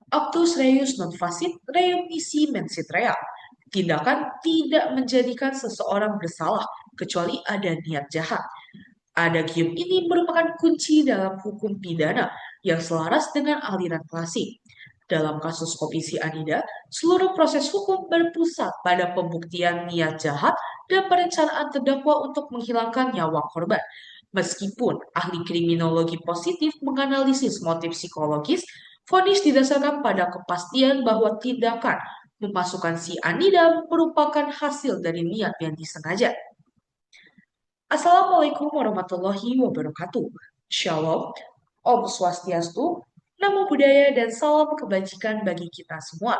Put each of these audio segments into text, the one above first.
Actus reus non facit reum nisi mensit rea. Tindakan tidak menjadikan seseorang bersalah kecuali ada niat jahat. Adagium ini merupakan kunci dalam hukum pidana yang selaras dengan aliran klasik. Dalam kasus kopi sianida, seluruh proses hukum berpusat pada pembuktian niat jahat dan perencanaan terdakwa untuk menghilangkan nyawa korban. Meskipun ahli kriminologi positif menganalisis motif psikologis, vonis didasarkan pada kepastian bahwa tindakan memasukkan sianida merupakan hasil dari niat yang disengaja. Assalamualaikum warahmatullahi wabarakatuh. Shalom, Om Swastiastu, Namo Buddhaya, dan salam kebajikan bagi kita semua.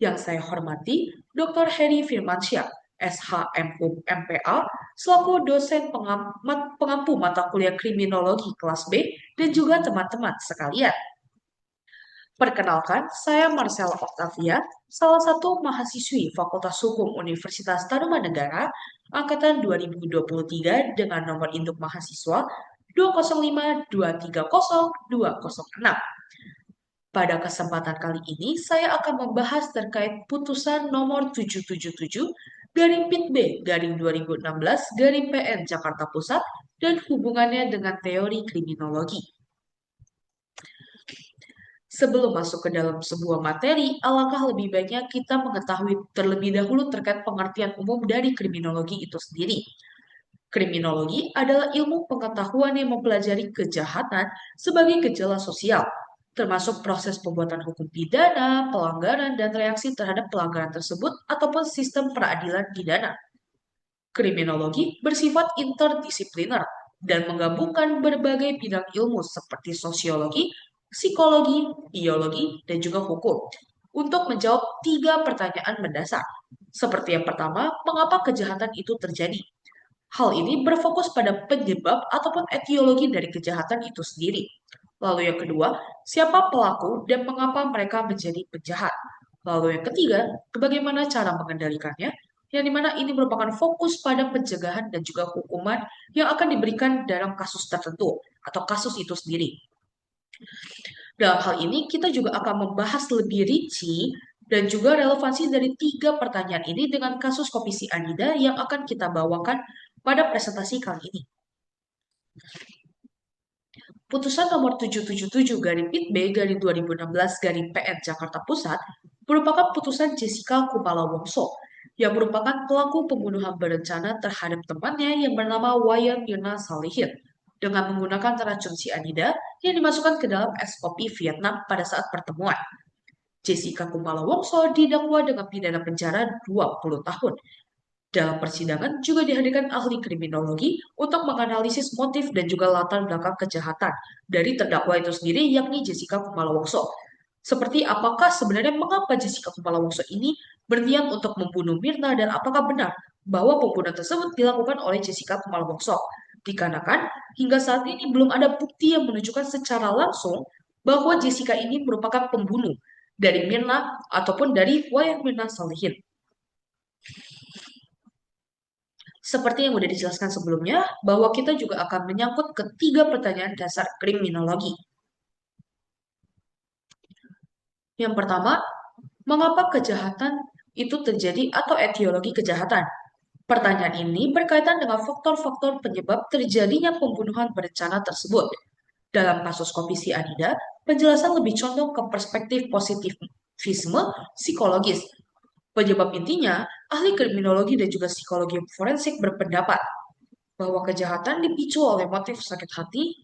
Yang saya hormati, Dr. Heri Firmansyah, SHMUM MPA, selaku dosen pengampu mata kuliah kriminologi kelas B, dan juga teman-teman sekalian. Perkenalkan, saya Marcella Octavia, salah satu mahasiswi Fakultas Hukum Universitas Tarumanegara, Angkatan 2023 dengan nomor induk mahasiswa 205230206. Pada kesempatan kali ini, saya akan membahas terkait putusan nomor 777 garing Pit B garing 2016 garing PN Jakarta Pusat dan hubungannya dengan teori kriminologi. Sebelum masuk ke dalam sebuah materi, alangkah lebih baiknya kita mengetahui terlebih dahulu terkait pengertian umum dari kriminologi itu sendiri. Kriminologi adalah ilmu pengetahuan yang mempelajari kejahatan sebagai gejala sosial, termasuk proses pembuatan hukum pidana, pelanggaran, dan reaksi terhadap pelanggaran tersebut ataupun sistem peradilan pidana. Kriminologi bersifat interdisipliner dan menggabungkan berbagai bidang ilmu seperti sosiologi, psikologi, biologi, dan juga hukum untuk menjawab 3 pertanyaan mendasar. Seperti yang pertama, mengapa kejahatan itu terjadi? Hal ini berfokus pada penyebab ataupun etiologi dari kejahatan itu sendiri. Lalu yang kedua, siapa pelaku dan mengapa mereka menjadi penjahat? Lalu yang ketiga, bagaimana cara mengendalikannya? Yang dimana ini merupakan fokus pada pencegahan dan juga hukuman yang akan diberikan dalam kasus tertentu atau kasus itu sendiri. Dalam hal ini, kita juga akan membahas lebih rinci dan juga relevansi dari 3 pertanyaan ini dengan kasus kopi sianida yang akan kita bawakan pada presentasi kali ini. Putusan nomor 777 garing Pit B garing 2016 garing PN Jakarta Pusat merupakan putusan Jessica Kumala Wongso yang merupakan pelaku pembunuhan berencana terhadap temannya yang bernama Wayan Mirna Salihin dengan menggunakan racun sianida yang dimasukkan ke dalam es kopi Vietnam pada saat pertemuan. Jessica Kumala Wongso didakwa dengan pidana penjara 20 tahun. Dalam persidangan juga dihadirkan ahli kriminologi untuk menganalisis motif dan juga latar belakang kejahatan dari terdakwa itu sendiri, yakni Jessica Kumala Wongso. Seperti apakah sebenarnya mengapa Jessica Kumala Wongso ini berniat untuk membunuh Mirna dan apakah benar bahwa pembunuhan tersebut dilakukan oleh Jessica Kumala Wongso. Dikarenakan hingga saat ini belum ada bukti yang menunjukkan secara langsung bahwa Jessica ini merupakan pembunuh dari Mirna ataupun dari Wayan Mirna Salihin. Seperti yang sudah dijelaskan sebelumnya, bahwa kita juga akan menyangkut ketiga pertanyaan dasar kriminologi. Yang pertama, mengapa kejahatan itu terjadi atau etiologi kejahatan? Pertanyaan ini berkaitan dengan faktor-faktor penyebab terjadinya pembunuhan berencana tersebut. Dalam kasus kopi sianida, penjelasan lebih condong ke perspektif positivisme psikologis. Penyebab intinya, ahli kriminologi dan juga psikologi forensik berpendapat bahwa kejahatan dipicu oleh motif sakit hati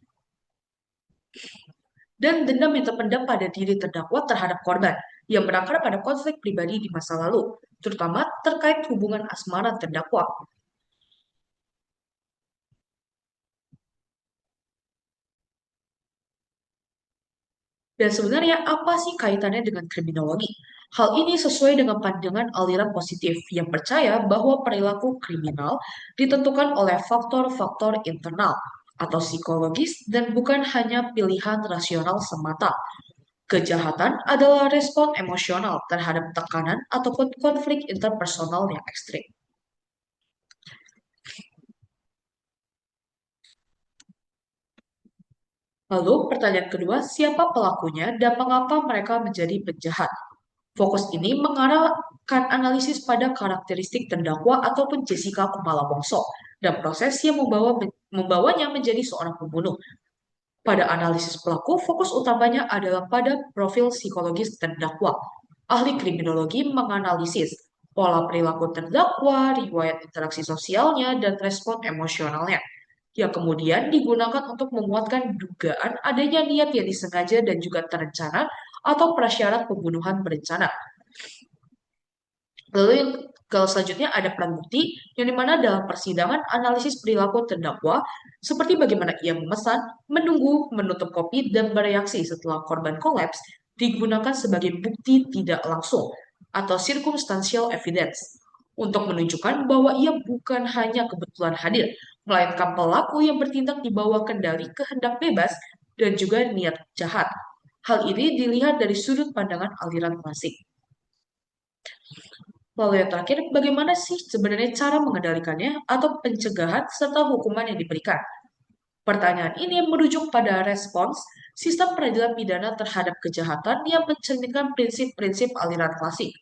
dan dendam yang terpendam pada diri terdakwa terhadap korban yang berakar pada konflik pribadi di masa lalu, terutama terkait hubungan asmara terdakwa. Dan sebenarnya apa sih kaitannya dengan kriminologi? Hal ini sesuai dengan pandangan aliran positif yang percaya bahwa perilaku kriminal ditentukan oleh faktor-faktor internal atau psikologis dan bukan hanya pilihan rasional semata. Kejahatan adalah respon emosional terhadap tekanan ataupun konflik interpersonal yang ekstrim. Lalu, pertanyaan kedua, siapa pelakunya dan mengapa mereka menjadi penjahat? Fokus ini mengarahkan analisis pada karakteristik terdakwa ataupun Jessica Kumala Wongso dan proses yang membawanya menjadi seorang pembunuh. Pada analisis pelaku, fokus utamanya adalah pada profil psikologis terdakwa. Ahli kriminologi menganalisis pola perilaku terdakwa, riwayat interaksi sosialnya, dan respon emosionalnya, yang kemudian digunakan untuk menguatkan dugaan adanya niat yang disengaja dan juga terencana atau prasyarat pembunuhan berencana. Lalu yang kalau selanjutnya ada peran bukti, yang dimana dalam persidangan analisis perilaku terdakwa, seperti bagaimana ia memesan, menunggu, menutup kopi, dan bereaksi setelah korban kolaps, digunakan sebagai bukti tidak langsung atau circumstantial evidence untuk menunjukkan bahwa ia bukan hanya kebetulan hadir, melainkan pelaku yang bertindak di bawah kendali kehendak bebas dan juga niat jahat. Hal ini dilihat dari sudut pandangan aliran klasik. Lalu yang terakhir, bagaimana sih sebenarnya cara mengendalikannya atau pencegahan serta hukuman yang diberikan? Pertanyaan ini merujuk pada respons sistem peradilan pidana terhadap kejahatan yang mencerminkan prinsip-prinsip aliran klasik.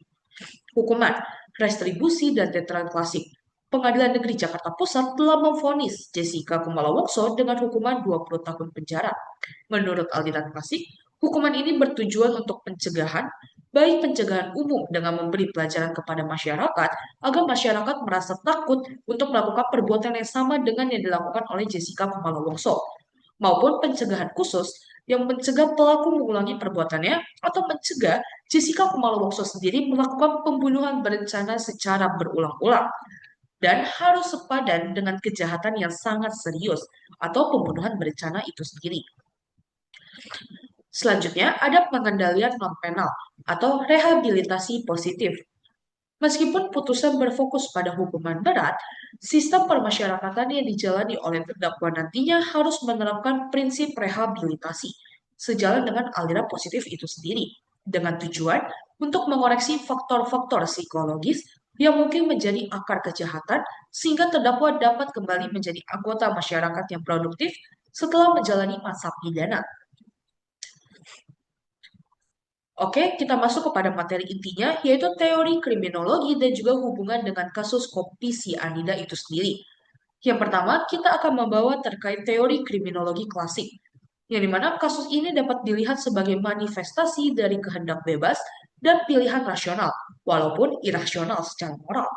Hukuman, restribusi, dan teteran klasik. Pengadilan Negeri Jakarta Pusat telah memvonis Jessica Kumala Wongso dengan hukuman 20 tahun penjara. Menurut aliran klasik, hukuman ini bertujuan untuk pencegahan, baik pencegahan umum dengan memberi pelajaran kepada masyarakat agar masyarakat merasa takut untuk melakukan perbuatan yang sama dengan yang dilakukan oleh Jessica Kumala Wongso, maupun pencegahan khusus yang mencegah pelaku mengulangi perbuatannya atau mencegah Jessica Kumala Wongso sendiri melakukan pembunuhan berencana secara berulang-ulang dan harus sepadan dengan kejahatan yang sangat serius atau pembunuhan berencana itu sendiri. Selanjutnya, ada pengendalian non-penal atau rehabilitasi positif. Meskipun putusan berfokus pada hukuman berat, sistem permasyarakatan yang dijalani oleh terdakwa nantinya harus menerapkan prinsip rehabilitasi, sejalan dengan aliran positif itu sendiri, dengan tujuan untuk mengoreksi faktor-faktor psikologis yang mungkin menjadi akar kejahatan, sehingga terdakwa dapat kembali menjadi anggota masyarakat yang produktif setelah menjalani masa pidana. Oke, kita masuk kepada materi intinya, yaitu teori kriminologi dan juga hubungan dengan kasus kopi sianida itu sendiri. Yang pertama, kita akan membawa terkait teori kriminologi klasik, yang dimana kasus ini dapat dilihat sebagai manifestasi dari kehendak bebas dan pilihan rasional, walaupun irasional secara moral.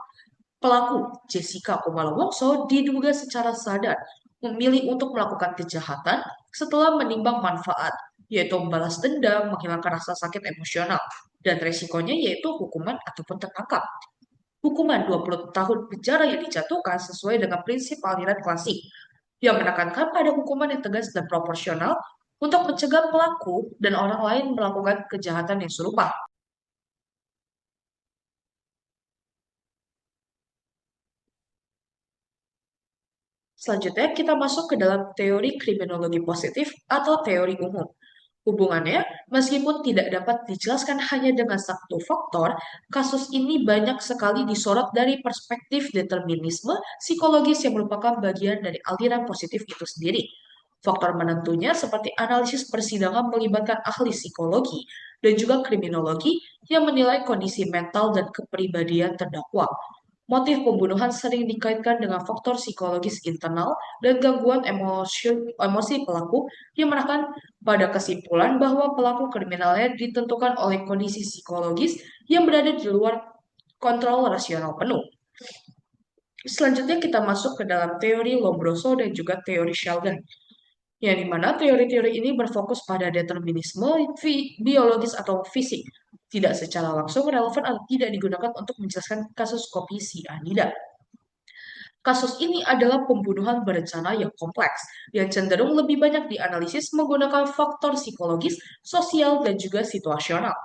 Pelaku, Jessica Kumala Wongso, diduga secara sadar memilih untuk melakukan kejahatan setelah menimbang manfaat, yaitu membalas dendam, menghilangkan rasa sakit emosional, dan resikonya yaitu hukuman ataupun tertangkap. Hukuman 20 tahun penjara yang dijatuhkan sesuai dengan prinsip aliran klasik, yang menekankan pada hukuman yang tegas dan proporsional untuk mencegah pelaku dan orang lain melakukan kejahatan yang serupa. Selanjutnya, kita masuk ke dalam teori kriminologi positif atau teori umum. Hubungannya, meskipun tidak dapat dijelaskan hanya dengan satu faktor, kasus ini banyak sekali disorot dari perspektif determinisme psikologis yang merupakan bagian dari aliran positif itu sendiri. Faktor menentunya seperti analisis persidangan melibatkan ahli psikologi dan juga kriminologi yang menilai kondisi mental dan kepribadian terdakwa. Motif pembunuhan sering dikaitkan dengan faktor psikologis internal dan gangguan emosi pelaku yang menekan pada kesimpulan bahwa pelaku kriminalnya ditentukan oleh kondisi psikologis yang berada di luar kontrol rasional penuh. Selanjutnya kita masuk ke dalam teori Lombroso dan juga teori Sheldon, yang dimana teori-teori ini berfokus pada determinisme biologis atau fisik, tidak secara langsung relevan atau tidak digunakan untuk menjelaskan kasus kopi sianida. Kasus ini adalah pembunuhan berencana yang kompleks, yang cenderung lebih banyak dianalisis menggunakan faktor psikologis, sosial, dan juga situasional.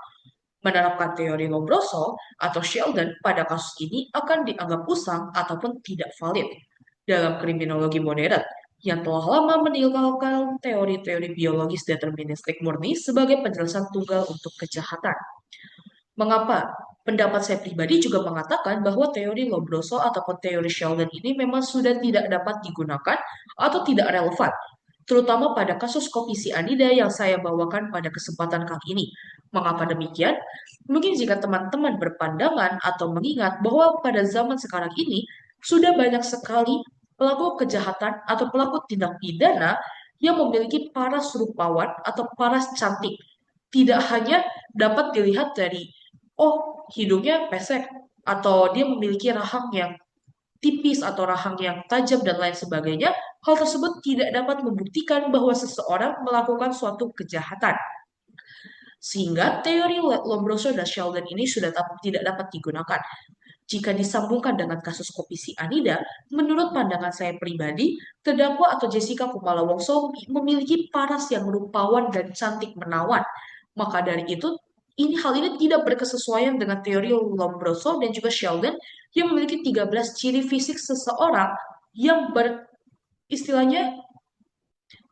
Menerapkan teori Lombroso atau Sheldon pada kasus ini akan dianggap usang ataupun tidak valid dalam kriminologi modern, yang telah lama meninggalkan teori-teori biologis deterministik murni sebagai penjelasan tunggal untuk kejahatan. Mengapa? Pendapat saya pribadi juga mengatakan bahwa teori Lombroso ataupun teori Sheldon ini memang sudah tidak dapat digunakan atau tidak relevan, terutama pada kasus kopi sianida yang saya bawakan pada kesempatan kali ini. Mengapa demikian? Mungkin jika teman-teman berpandangan atau mengingat bahwa pada zaman sekarang ini sudah banyak sekali pelaku kejahatan atau pelaku tindak pidana yang memiliki paras rupawan atau paras cantik. Tidak hanya dapat dilihat dari, oh hidungnya pesek, atau dia memiliki rahang yang tipis atau rahang yang tajam dan lain sebagainya, hal tersebut tidak dapat membuktikan bahwa seseorang melakukan suatu kejahatan. Sehingga teori Lombroso dan Sheldon ini sudah tidak dapat digunakan. Jika disambungkan dengan kasus kopi sianida, menurut pandangan saya pribadi, terdakwa atau Jessica Kumala Wongso memiliki paras yang rupawan dan cantik menawan. Maka dari itu, hal ini tidak berkesesuaian dengan teori Lombroso dan juga Sheldon yang memiliki 13 ciri fisik seseorang yang istilahnya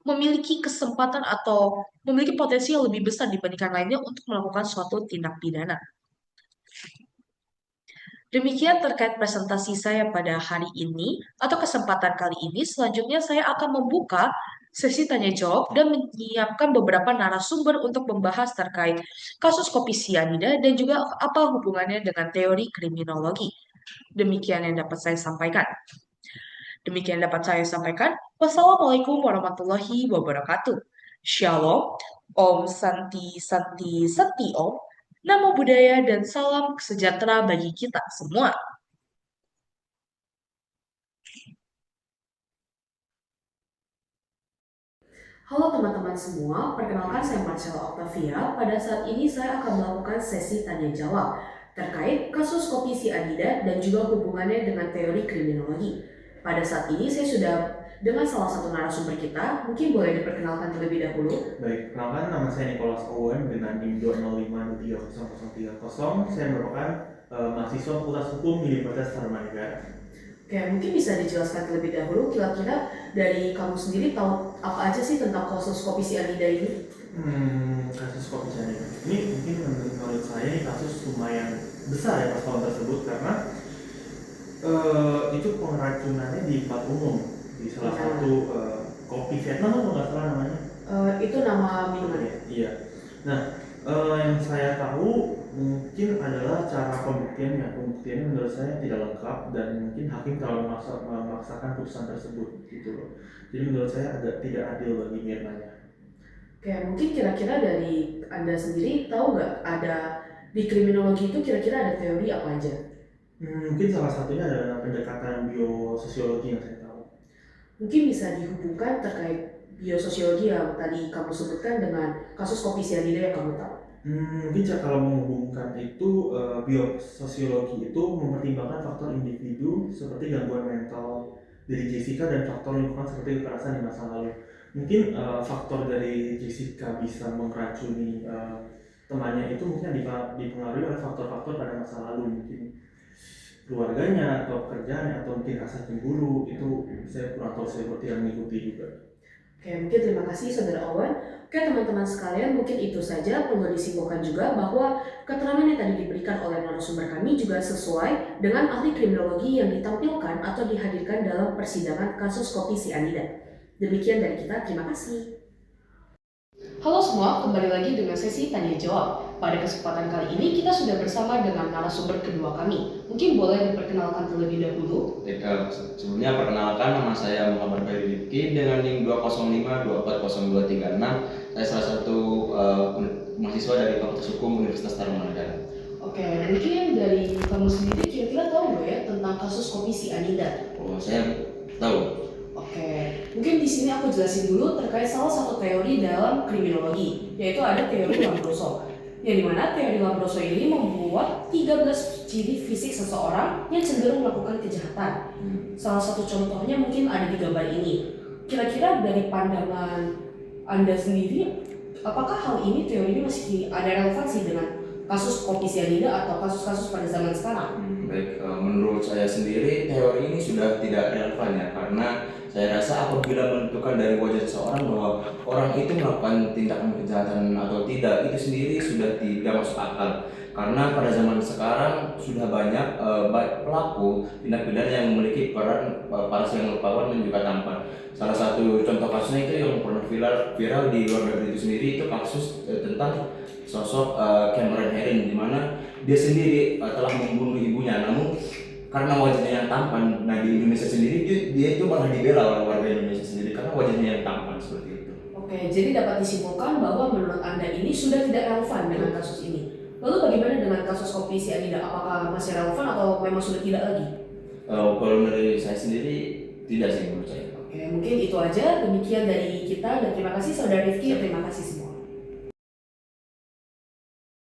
memiliki kesempatan atau memiliki potensi yang lebih besar dibandingkan lainnya untuk melakukan suatu tindak pidana. Demikian terkait presentasi saya pada hari ini atau kesempatan kali ini. Selanjutnya saya akan membuka sesi tanya jawab dan menyiapkan beberapa narasumber untuk membahas terkait kasus kopi sianida dan juga apa hubungannya dengan teori kriminologi. Demikian yang dapat saya sampaikan. Wassalamualaikum warahmatullahi wabarakatuh. Shalom, Om Santi Santi Santi Om. Namo Buddhaya dan salam sejahtera bagi kita semua. Halo teman-teman semua, perkenalkan saya Marcella Octavia. Pada saat ini saya akan melakukan sesi tanya jawab terkait kasus kopi sianida dan juga hubungannya dengan teori kriminologi. Pada saat ini saya sudah dengan salah satu narasumber kita, mungkin boleh diperkenalkan terlebih dahulu. Baik, perkenalkan nama saya Nicholas Owen dengan NIM 205230030. Saya merupakan mahasiswa Fakultas Hukum Universitas Tarumanegara. Oke, mungkin bisa dijelaskan terlebih dahulu kira-kira dari kamu sendiri tahu apa aja sih tentang kasus kopi sianida ini? Kasus kopi sianida ini mungkin menurut saya ini kasus lumayan besar ya pas tahun tersebut karena itu pengracunannya di tempat umum di salah satu kopi Vietnam kalau nggak salah namanya. Itu nama minuman. Iya. Nah, yang saya tahu mungkin adalah cara pembuktiannya. Pembuktiannya menurut saya tidak lengkap dan mungkin hakim terlalu memaksakan putusan tersebut gitu loh. Jadi menurut saya agak tidak adil bagi Mirnanya. Oke, mungkin kira-kira dari Anda sendiri tahu nggak ada di kriminologi itu kira-kira ada teori apa aja? Mungkin salah satunya adalah pendekatan biososiologi yang saya tahu. Mungkin bisa dihubungkan terkait biososiologi yang tadi kamu sebutkan dengan kasus kopi sianida yang kamu tahu. Mungkin kalau menghubungkan itu biososiologi itu mempertimbangkan faktor individu seperti gangguan mental dari Jessica dan faktor lingkungan seperti kekerasan di masa lalu. Mungkin faktor dari Jessica bisa meracuni temannya itu mungkin dipengaruhi oleh faktor-faktor pada masa lalu, mungkin keluarganya atau pekerjaannya atau mungkin rasa cemburu. Itu saya kurang tahu, saya tidak mengikuti juga. Oke, mungkin terima kasih Saudara Owen. Oke teman-teman sekalian, mungkin itu saja. Perlu disimpulkan juga bahwa keterangan yang tadi diberikan oleh narasumber kami juga sesuai dengan ahli kriminologi yang ditampilkan atau dihadirkan dalam persidangan kasus kopi sianida. Demikian dari kita, terima kasih. Halo semua, kembali lagi dengan sesi tanya jawab. Pada kesempatan kali ini kita sudah bersama dengan narasumber kedua kami. Mungkin boleh diperkenalkan terlebih dahulu. Sebelumnya perkenalkan, nama saya Muhammad Ferry Rifki dengan NIM 205240236. Saya salah satu mahasiswa dari Fakultas Hukum Universitas Tarumanegara. Oke, mungkin dari kamu sendiri kira-kira tahu nggak ya tentang kasus kopi sianida? Oh, saya tahu. Oke, mungkin di sini aku jelasin dulu terkait salah satu teori dalam kriminologi, yaitu ada teori Lombroso. Yang dimana teori Lombroso ini membuat 13 ciri fisik seseorang yang cenderung melakukan kejahatan. Salah satu contohnya mungkin ada di gambar ini. Kira-kira dari pandangan Anda sendiri, apakah hal ini, teori ini masih ada relevansi dengan kasus kopi sianida atau kasus-kasus pada zaman sekarang? Baik, menurut saya sendiri teori ini sudah tidak relevan ya, karena Saya rasa apabila menentukan dari wajah seseorang bahwa orang itu melakukan tindakan kejahatan atau tidak, itu sendiri sudah tidak masuk akal. Karena pada zaman sekarang sudah banyak pelaku tindak pidana yang memiliki peran paras yang rupawan dan juga tampan. Salah satu contoh kasusnya itu yang pernah viral di luar negeri itu sendiri, itu kasus tentang sosok Cameron Herring, di mana dia sendiri telah membunuh ibunya, namun karena wajahnya yang tampan. Nah, di Indonesia sendiri dia itu malah dibela oleh warga Indonesia sendiri karena wajahnya yang tampan seperti itu. Oke, jadi dapat disimpulkan bahwa menurut Anda ini sudah tidak relevan dengan kasus ini. Lalu bagaimana dengan kasus kopi sianida? Apakah masih relevan atau memang sudah tidak lagi? Kalau dari saya sendiri tidak sih menurut saya. Oke, mungkin itu aja. Demikian dari kita dan terima kasih Saudara Rifki, terima kasih semua.